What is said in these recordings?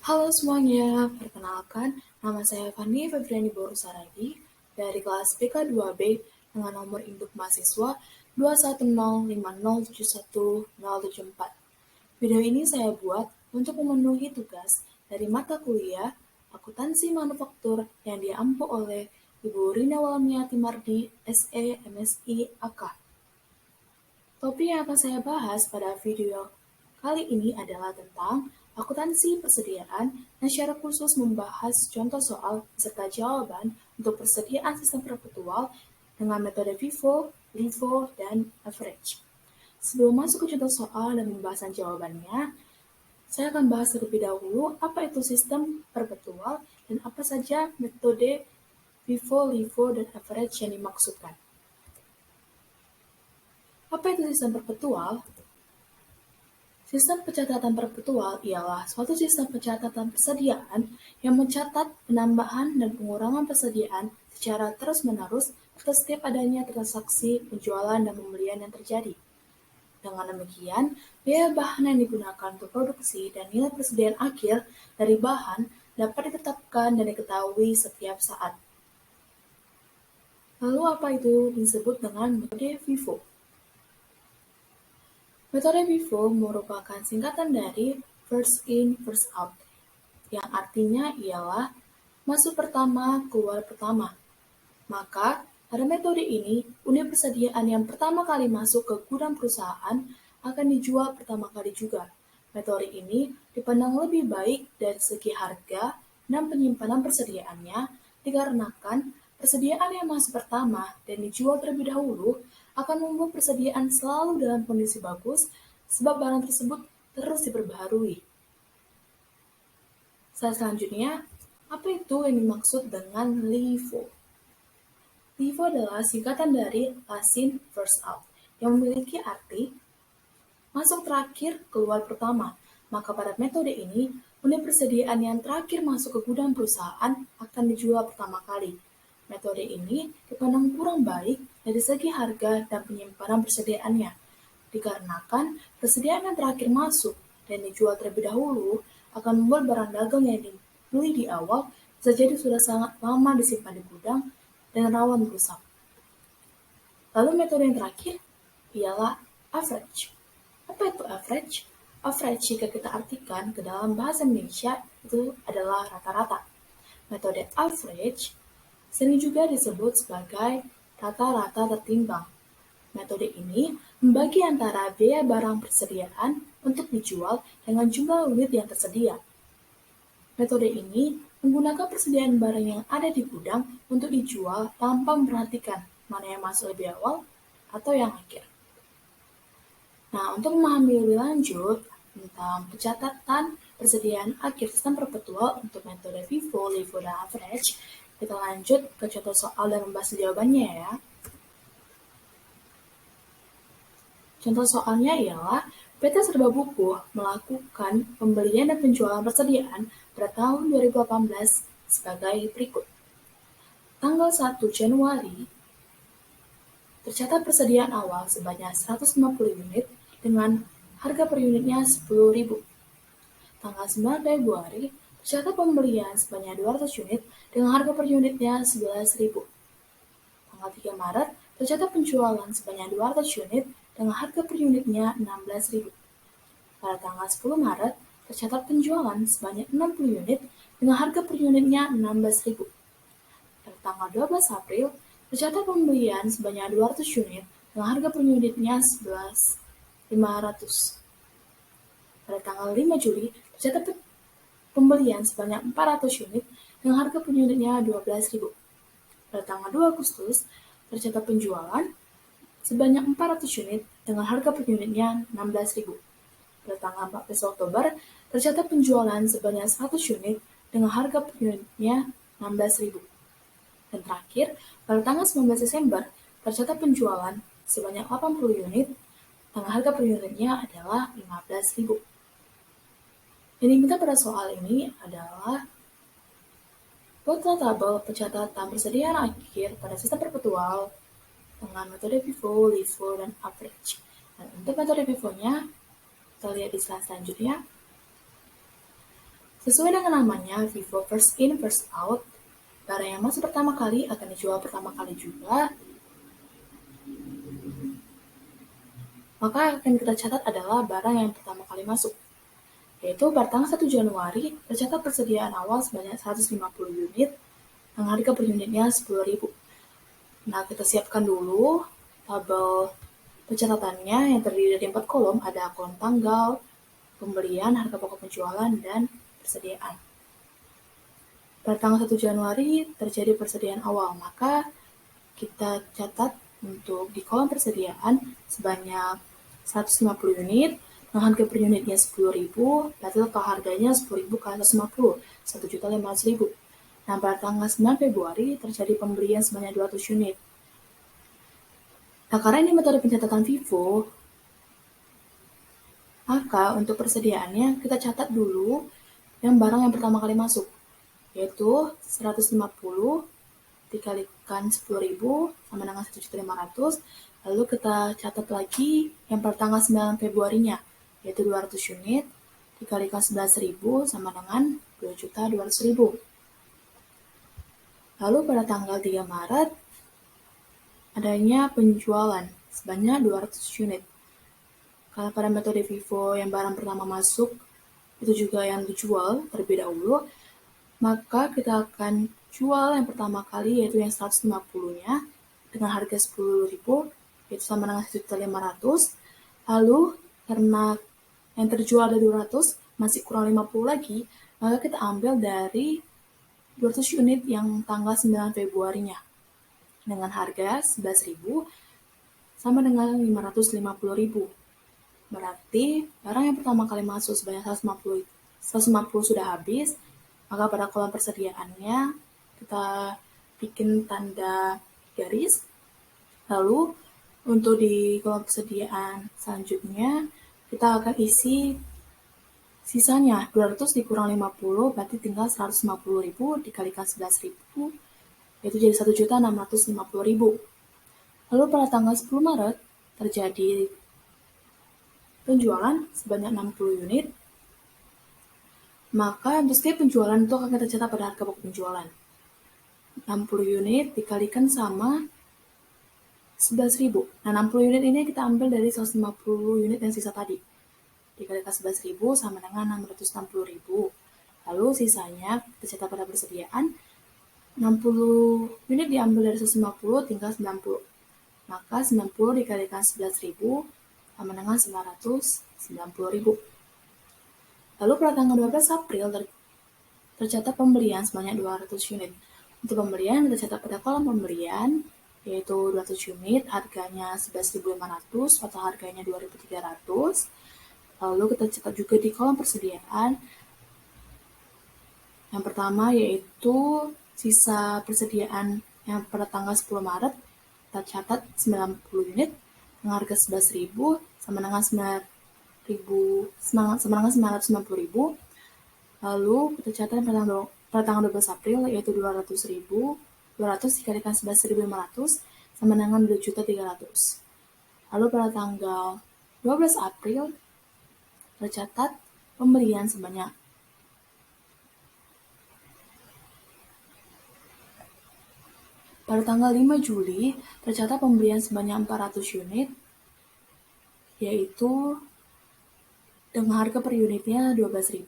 Halo semuanya, perkenalkan nama saya Fani Febriani Borusaradi dari kelas BK2B dengan nomor induk mahasiswa 21050717074. Video ini saya buat untuk memenuhi tugas dari mata kuliah Akuntansi Manufaktur yang diampu oleh Ibu Rina Walmiati Mardi, SE, MSI, AK. Topik yang akan saya bahas pada video kali ini adalah tentang akuntansi persediaan dan secara khusus membahas contoh soal beserta jawaban untuk persediaan sistem perpetual dengan metode FIFO, LIFO, dan average. Sebelum masuk ke contoh soal dan pembahasan jawabannya, saya akan bahas terlebih dahulu apa itu sistem perpetual dan apa saja metode FIFO, LIFO, dan average yang dimaksudkan. Apa itu sistem perpetual? Sistem pencatatan perpetual ialah suatu sistem pencatatan persediaan yang mencatat penambahan dan pengurangan persediaan secara terus-menerus atas setiap adanya transaksi penjualan dan pembelian yang terjadi. Dengan demikian, biaya bahan yang digunakan untuk produksi dan nilai persediaan akhir dari bahan dapat ditetapkan dan diketahui setiap saat. Lalu apa itu disebut dengan metode FIFO? Metode FIFO merupakan singkatan dari first in, first out, yang artinya ialah masuk pertama, keluar pertama. Maka, pada metode ini, unit persediaan yang pertama kali masuk ke gudang perusahaan akan dijual pertama kali juga. Metode ini dipandang lebih baik dari segi harga dan penyimpanan persediaannya dikarenakan persediaan yang masuk pertama dan dijual terlebih dahulu akan membuat persediaan selalu dalam kondisi bagus sebab barang tersebut terus diperbaharui. Selanjutnya, apa itu yang dimaksud dengan LIFO? LIFO adalah singkatan dari last in, first out, yang memiliki arti masuk terakhir, keluar pertama. Maka pada metode ini, unit persediaan yang terakhir masuk ke gudang perusahaan akan dijual pertama kali. Metode ini dipandang kurang baik dari segi harga dan penyimpanan persediaannya, dikarenakan persediaan yang terakhir masuk dan dijual terlebih dahulu akan membuat barang dagang yang dibeli di awal bisa jadi sudah sangat lama disimpan di gudang dan rawan rusak. Lalu metode yang terakhir ialah average. Apa itu average? Average jika kita artikan ke dalam bahasa Indonesia itu adalah rata-rata. Metode average sering juga disebut sebagai rata-rata tertimbang. Metode ini membagi antara biaya barang persediaan untuk dijual dengan jumlah unit yang tersedia. Metode ini menggunakan persediaan barang yang ada di gudang untuk dijual tanpa memperhatikan mana yang masuk lebih awal atau yang akhir. Nah, untuk memahami lebih lanjut tentang pencatatan persediaan akhir sistem perpetual untuk metode FIFO, LIFO, dan average, kita lanjut ke contoh soal dan membahas jawabannya ya. Contoh soalnya ialah PT Serba Buku melakukan pembelian dan penjualan persediaan pada tahun 2018 sebagai berikut. Tanggal 1 Januari, tercatat persediaan awal sebanyak 150 unit dengan harga per unitnya 10.000. Tanggal 9 Februari, tercatat pembelian sebanyak 200 unit dengan harga per unitnya 11.000. Tanggal 3 Maret, tercatat penjualan sebanyak 200 unit dengan harga per unitnya 16.000. Pada tanggal 10 Maret, tercatat penjualan sebanyak 60 unit dengan harga per unitnya 16.000. Pada tanggal 12 April, tercatat pembelian sebanyak 200 unit dengan harga per unitnya 11.500. Pada tanggal 5 Juli, tercatat pembelian sebanyak 400 unit dengan harga per unitnya 12.000. Pada tanggal 2 Agustus, tercatat penjualan sebanyak 400 unit dengan harga per unitnya 16.000. Pada tanggal 14 Oktober, tercatat penjualan sebanyak 100 unit dengan harga per unitnya 16.000. Dan terakhir, pada tanggal 19 Desember, tercatat penjualan sebanyak 80 unit dengan harga per unitnya adalah 15.000. Yang diminta pada soal ini adalah buatlah tabel pencatatan persediaan akhir pada sistem perpetual dengan metode FIFO, LIFO, dan average. Dan untuk metode FIFO-nya, kita lihat di slide selanjutnya. Sesuai dengan namanya, Vivo First In First Out, barang yang masuk pertama kali akan dijual pertama kali juga, maka akan kita catat adalah barang yang pertama kali masuk, yaitu pada tanggal 1 Januari tercatat persediaan awal sebanyak 150 unit dengan harga per unitnya 10.000. Nah, kita siapkan dulu tabel pencatatannya yang terdiri dari 4 kolom, ada kolom tanggal, pembelian, harga pokok penjualan, dan persediaan. Pada tanggal 1 Januari terjadi persediaan awal, maka kita catat untuk di kolom persediaan sebanyak 150 unit, dengan harga per unitnya 10.000, berarti total harganya 10.000 kali 150, 1.500.000. Nah, pada tanggal 9 Februari terjadi pembelian sebanyak 200 unit. Nah, karena ini metode pencatatan FIFO, maka untuk persediaannya kita catat dulu yang barang yang pertama kali masuk, yaitu 150 dikalikan 10.000 sama dengan 1.500.000, lalu kita catat lagi yang per tanggal 9 Februarinya, yaitu 200 unit, dikalikan 11.000 sama dengan 2.200.000. Lalu pada tanggal 3 Maret, adanya penjualan sebanyak 200 unit. Kalau pada metode FIFO yang barang pertama masuk, itu juga yang dijual terlebih dahulu, maka kita akan jual yang pertama kali, yaitu yang 150-nya, dengan harga 10.000, yaitu sama dengan 1.500.000. Lalu, karena yang terjual ada 200, masih kurang 50 lagi, maka kita ambil dari 200 unit yang tanggal 9 Februarinya, dengan harga 11.000, sama dengan 550.000. Berarti, barang yang pertama kali masuk sebanyak 150 sudah habis, maka pada kolom persediaannya kita bikin tanda garis. Lalu untuk di kolom persediaan selanjutnya kita akan isi sisanya 200 dikurang 50, berarti tinggal 150.000 dikalikan 11.000, yaitu jadi 1.650.000. Lalu pada tanggal 10 Maret terjadi penjualan sebanyak 60 unit, maka untuk setiap penjualan itu akan kita catat pada harga pokok penjualan. 60 unit dikalikan sama 11.000. Nah, 60 unit ini kita ambil dari 150 unit yang sisa tadi. Dikalikan 11.000 sama dengan 660.000. Lalu sisanya kita catat pada persediaan. 60 unit diambil dari 150, tinggal 90. Maka 90 dikalikan 11.000 sama dengan 990.000. Lalu pada tanggal 12 April tercatat pembelian sebanyak 200 unit. Untuk pembelian kita catat pada kolom pembelian, yaitu 200 unit, harganya 11.500, total harganya 2.300. Lalu kita catat juga di kolom persediaan, yang pertama yaitu sisa persediaan yang pada tanggal 10 Maret, kita catat 90 unit, dengan harga 11.000, sama dengan 990.000. Lalu kita catat pada tanggal 12 April, yaitu 200.000, 200 dikalikan 11.500, sama dengan 2.300.000. Lalu pada tanggal 12 April, tercatat pembelian sebanyak pada tanggal 5 Juli, tercatat pembelian sebanyak 400 unit, yaitu dengan harga per unitnya 12.000.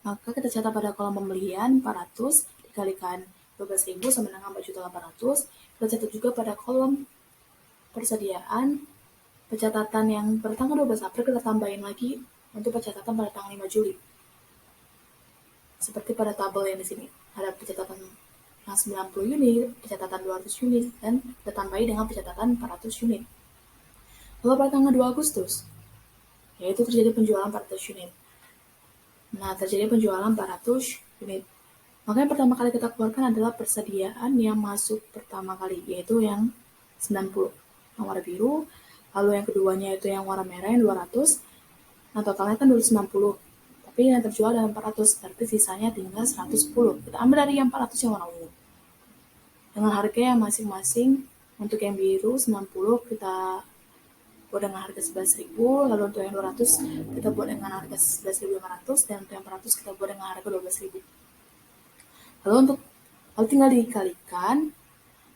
Maka kita catat pada kolom pembelian 400 dikalikan 12.000 sama dengan 4.800. Kita catat juga pada kolom persediaan pencatatan yang pada tanggal 12 April kita tambahin lagi untuk pencatatan pada tanggal 5 Juli. Seperti pada tabel yang di sini. Ada pencatatan yang 90 unit, pencatatan 200 unit, dan kita tambahi dengan pencatatan 400 unit. Lalu pada tanggal 2 Agustus, yaitu terjadi penjualan 400 unit. Nah, terjadi penjualan 400 unit. Maka yang pertama kali kita keluarkan adalah persediaan yang masuk pertama kali, yaitu yang 90, yang warna biru. Lalu yang keduanya itu yang warna merah, yang 200. Nah, totalnya kan 290. Tapi yang terjual adalah 400, berarti sisanya tinggal 110. Kita ambil dari yang 400 yang warna ungu. Dengan harga yang masing-masing, untuk yang biru 90 kita buat dengan harga 11.000, lalu untuk yang 200 kita buat dengan harga 11.500, dan untuk yang 400 kita buat dengan harga 12.000. Lalu tinggal dikalikan,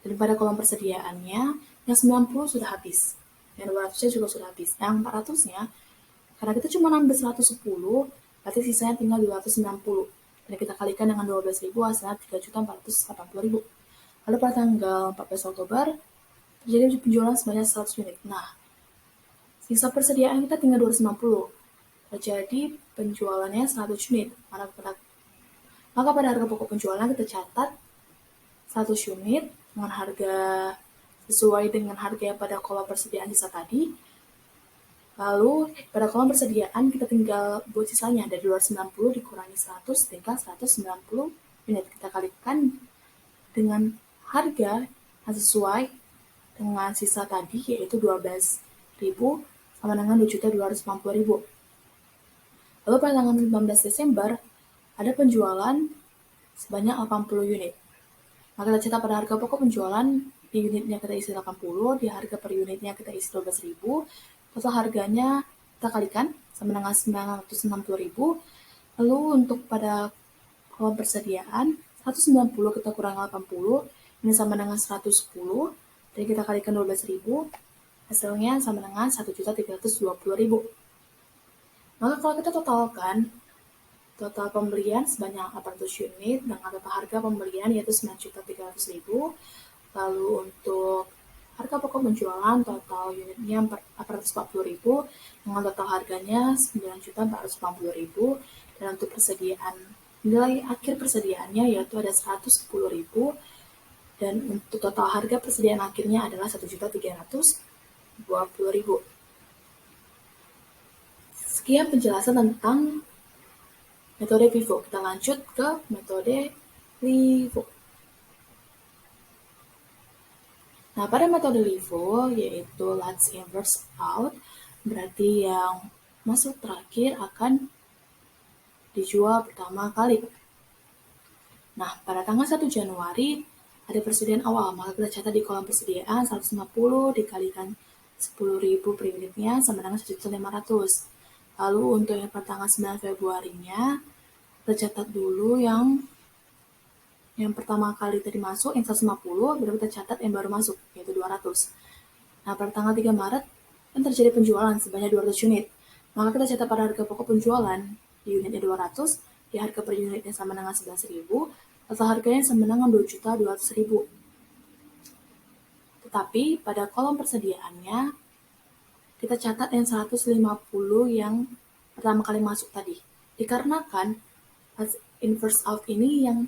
dan pada kolom persediaannya yang 90 sudah habis, yang 200-nya juga sudah habis. Yang 400-nya karena kita cuma nambah 110, berarti sisanya tinggal 290. Dan kita kalikan dengan 12.000, hasilnya 3.480.000. Lalu pada tanggal 14 Oktober, terjadi penjualan sebanyak 100 unit. Nah, sisa persediaan kita tinggal 290. Terjadi penjualannya 100 unit. Maka pada harga pokok penjualan kita catat 100 unit dengan harga sesuai dengan harga yang pada kolom persediaan sisa tadi. Lalu pada kolom persediaan kita tinggal buat sisanya, dari 290 dikurangi 100 tinggal 190 unit. Kita kalikan dengan harga yang sesuai dengan sisa tadi, yaitu 12.000 sama dengan 2.250.000. Lalu pada tanggal 15 Desember ada penjualan sebanyak 80 unit. Maka kita catat pada harga pokok penjualan di unitnya kita isi 80, di harga per unitnya kita isi 12.000, total harganya kita kalikan sama dengan 960.000. Lalu untuk pada kolom persediaan 190 kita kurang 80, ini sama dengan 110, jadi kita kalikan 12.000, hasilnya sama dengan 1.320.000. Maka kalau kita totalkan, total pembelian sebanyak 800 unit dengan total harga pembelian yaitu 9.300.000. Lalu untuk harga pokok penjualan total unitnya 440.000 dengan total harganya 9.480.000. Dan untuk persediaan, nilai akhir persediaannya yaitu ada 110.000, dan untuk total harga persediaan akhirnya adalah 1.320.000. Sekian penjelasan tentang metode pivot. Kita lanjut ke metode LIFO. Nah, pada metode LIFO, yaitu last in first out, berarti yang masuk terakhir akan dijual pertama kali. Nah, pada tanggal 1 Januari ada persediaan awal, maka kita catat di kolom persediaan 150 dikalikan 10.000 per unitnya sama dengan 1.500. Lalu untuk yang pada tanggal 9 Februarinya, kita catat dulu yang pertama kali tadi masuk, yang 150, baru kita catat yang baru masuk, yaitu 200. Nah, pada tanggal 3 Maret, kan terjadi penjualan sebanyak 200 unit. Maka kita catat pada harga pokok penjualan, di unitnya 200, di harga per unitnya sama dengan 11.000, atau harganya sama dengan 2.200.000. Tetapi pada kolom persediaannya, kita catat yang 150 yang pertama kali masuk tadi. Dikarenakan in first out ini yang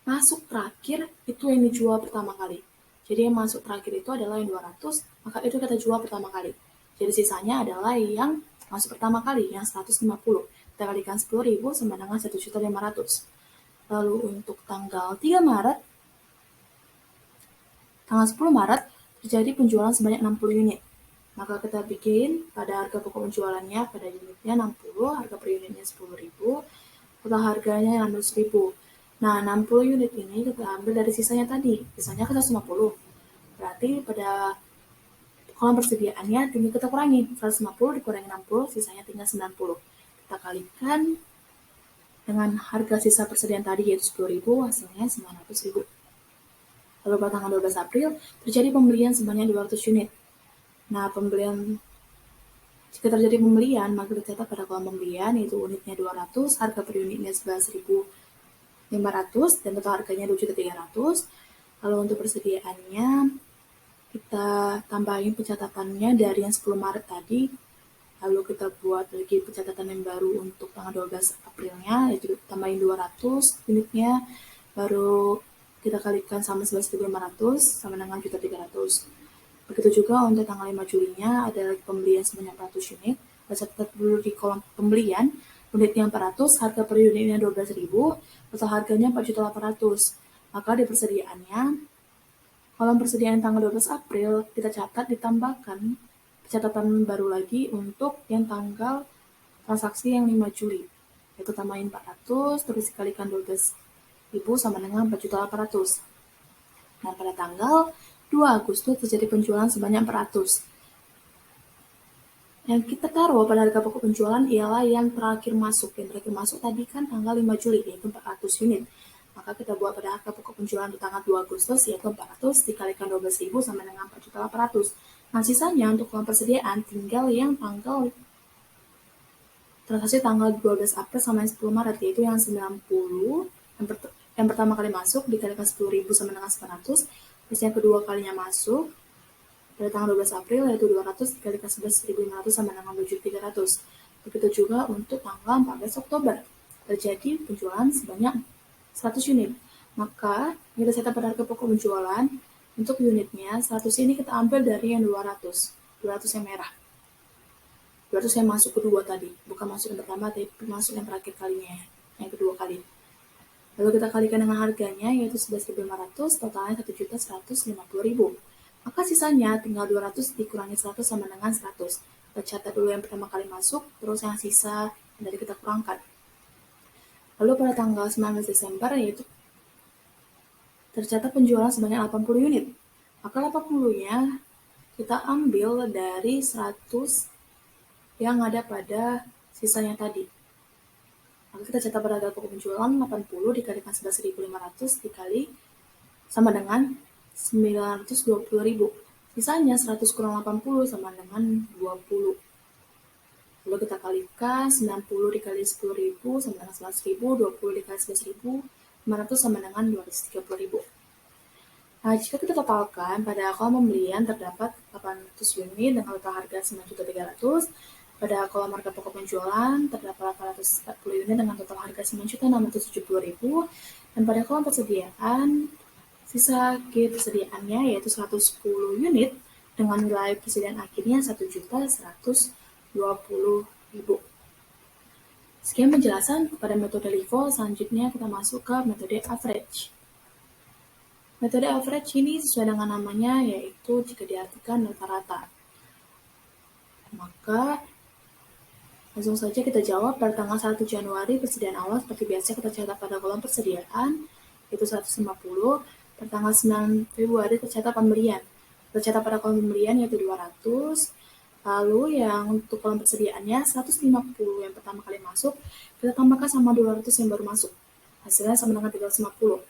masuk terakhir itu yang dijual pertama kali. Jadi yang masuk terakhir itu adalah yang 200, maka itu kita jual pertama kali. Jadi sisanya adalah yang masuk pertama kali, yang 150. Kita kalikan 10.000 sama dengan 1.500.000. Lalu untuk tanggal 3 Maret, tanggal 10 Maret terjadi penjualan sebanyak 60 unit. Maka kita bikin pada harga pokok penjualannya pada unitnya 60, harga per unitnya 10.000, total harganya 600.000. Nah, 60 unit ini kita ambil dari sisanya tadi, sisanya ke 150. Berarti pada kolom persediaannya tinggal kita kurangi, 150 dikurangi 60, sisanya tinggal 90. Kita kalikan dengan harga sisa persediaan tadi yaitu 10.000, hasilnya 900.000. Lalu pada tanggal 12 April terjadi pembelian sebanyak 200 unit. Nah, jika terjadi pembelian, maka kita catat pada kolom pembelian, yaitu unitnya 200, harga per unitnya 11.500, dan total harganya 2.300.000. Lalu untuk persediaannya, kita tambahin pencatatannya dari yang 10 Maret tadi, lalu kita buat lagi pencatatan yang baru untuk tanggal 12 Aprilnya, yaitu tambahin 200 unitnya, baru kita kalikan sama 11.500 sama dengan 1.300.000. Begitu juga untuk tanggal 5 Julinya ada lagi pembelian sebanyak 400 unit. Kita catat dulu di kolom pembelian, unitnya 400, harga per unitnya 12.000, total harganya 4.800.000. Maka di persediaannya, kolom persediaan tanggal 12 April kita catat ditambahkan catatan baru lagi untuk yang tanggal transaksi yang 5 Juli. Yaitu tambahin 400, terus dikalikan 12.000 sama dengan 4.800.000. Nah, pada tanggal 2 Agustus terjadi penjualan sebanyak 400. Yang kita taruh pada harga pokok penjualan ialah yang terakhir masuk. Yang terakhir masuk tadi kan tanggal 5 Juli, yaitu 400 unit. Maka kita buat pada harga pokok penjualan di tanggal 2 Agustus, yaitu 400 dikalikan 12.000 sama dengan 4.800.000. Nah, sisanya untuk uang persediaan tinggal yang tanggal transaksi tanggal 12 April sampai 10 Maret, yaitu yang 90, yang pertama kali masuk dikalikan 10.000 sama dengan 900, terus yang kedua kalinya masuk pada tanggal 12 April yaitu 200 dikalikan 11.500 sama dengan 2.300. Begitu juga untuk tanggal 14 Oktober, terjadi penjualan sebanyak 100 unit. Maka kita catat pada harga pokok penjualan, untuk unitnya 100 ini kita ambil dari yang 200 yang merah. 200 yang masuk kedua tadi, bukan masuk yang pertama, tapi masuk yang terakhir kalinya, yang kedua kali. Lalu kita kalikan dengan harganya, yaitu 11.500, totalnya 1.150.000. Maka sisanya tinggal 200 dikurangi 100 sama dengan 100. Kita catat dulu yang pertama kali masuk, terus yang sisa yang tadi kita kurangkan. Lalu pada tanggal 19 Desember, yaitu tercatat penjualan sebanyak 80 unit. Maka 80-nya kita ambil dari 100 yang ada pada sisanya tadi. Maka kita catat pada harga pokok penjualan 80 dikalikan 11.500 dikali sama dengan 920.000. Sisanya 100 kurang 80 sama dengan 20. Lalu kita kalikan 90 dikali 10.000 sama dengan 11.000, 20 dikali 11.000, 500 sama dengan 230.000. Nah, jika kita totalkan, pada kolom pembelian terdapat 800 unit dengan total harga 9.300.000. Pada kolom harga pokok penjualan terdapat 840 unit dengan total harga 9.670.000. Dan pada kolom persediaan, sisa persediaannya yaitu 110 unit dengan nilai persediaan akhirnya 1.120.000. Sekian penjelasan pada metode LIFO. Selanjutnya kita masuk ke metode average. Metode average ini sesuai dengan namanya, yaitu jika diartikan rata-rata. Maka langsung saja kita jawab. Pada tanggal 1 Januari persediaan awal seperti biasa kita catat pada kolom persediaan, yaitu 150. Pada tanggal 9 Februari tercatat pembelian. Tercatat pada kolom pembelian yaitu 200. Lalu yang untuk kolom persediaannya 150 yang pertama kali masuk, kita tambahkan sama 200 yang baru masuk. Hasilnya sama dengan 350.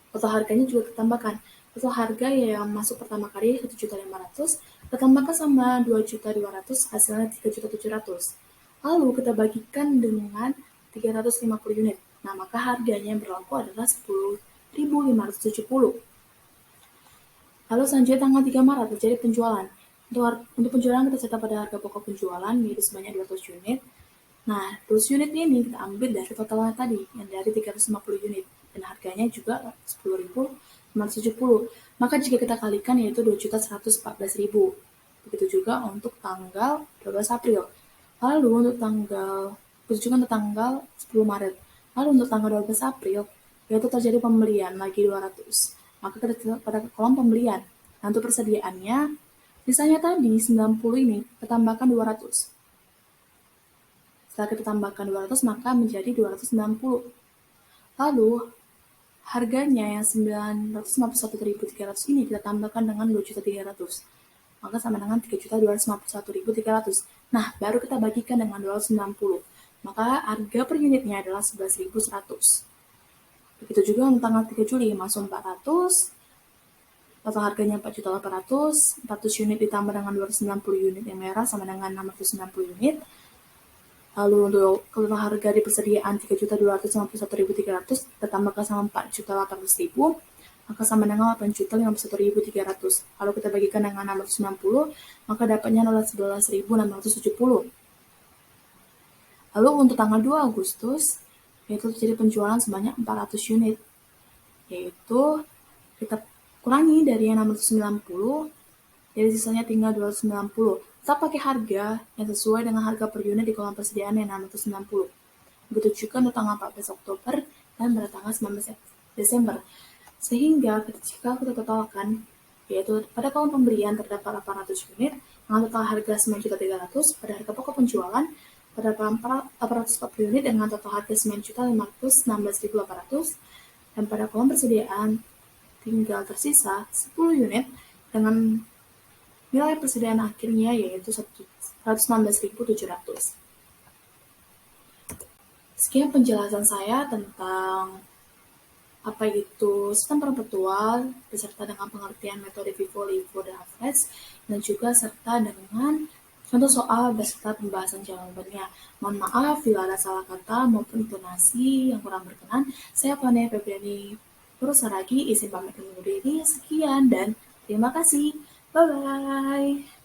Total harganya juga kita tambahkan. Total harga yang masuk pertama kali 1.500.000, kita tambahkan sama 2.200.000, hasilnya 3.700.000. Lalu kita bagikan dengan 350 unit. Nah, maka harganya yang berlaku adalah 10.570. Lalu selanjutnya tanggal 3 Maret terjadi penjualan. Untuk penjualan kita catat pada harga pokok penjualan yaitu sebanyak 200 unit. Nah, 200 unit ini kita ambil dari totalnya tadi, yang dari 350 unit. Dan harganya juga 10.570. Maka jika kita kalikan yaitu 2.114.000. Begitu juga untuk tanggal 12 April. Lalu untuk tanggal 10 Maret. Lalu untuk tanggal 12 April yaitu terjadi pembelian lagi 200. Maka kita pada kolom pembelian. Nah, untuk persediaannya sisanya tadi 90 ini kita tambahkan 200. Setelah kita tambahkan 200 maka menjadi 290. Lalu harganya yang 951.300 ini kita tambahkan dengan 2.300.000. Maka sama dengan 3.251.300. Nah, baru kita bagikan dengan 290. Maka harga per unitnya adalah 11.100. Begitu juga untuk tanggal 3 Juli masuk 400. Total harganya 4.800.000. 400 unit ditambah dengan 290 unit yang merah sama dengan 690 unit. Lalu untuk total harga di persediaan 3.251.300 kita tambahkan sama 4.800.000, maka sama dengan 8.051.300. Lalu kita bagikan dengan 690, maka dapatnya adalah 11.670. Lalu untuk tanggal 2 Agustus yaitu terjadi penjualan sebanyak 400 unit, yaitu kita kurangi dari yang 690, jadi sisanya tinggal 290. Tetap pakai harga yang sesuai dengan harga per unit di kolom persediaan yang 690. Begitu juga untuk tanggal 14 Oktober dan pada tanggal 19 Desember. Sehingga jika kita totalkan, yaitu pada kolom pembelian terdapat 800 unit dengan total harga 9.300.000, pada harga pokok penjualan terdapat 840 unit dengan total harga 9.516.800, dan pada kolom persediaan tinggal tersisa 10 unit dengan nilai persediaan akhirnya yaitu 116.700. Sekian penjelasan saya tentang apa itu sistem perpetual beserta dengan pengertian metode Vivo, Livo, dan Raffles, dan juga serta dengan contoh soal beserta pembahasan jawabannya. Mohon maaf bila ada salah kata maupun intonasi yang kurang berkenan. Saya Fania Febriani Purwosaragi, izin pamit undur diri. Sekian dan terima kasih. Bye-bye.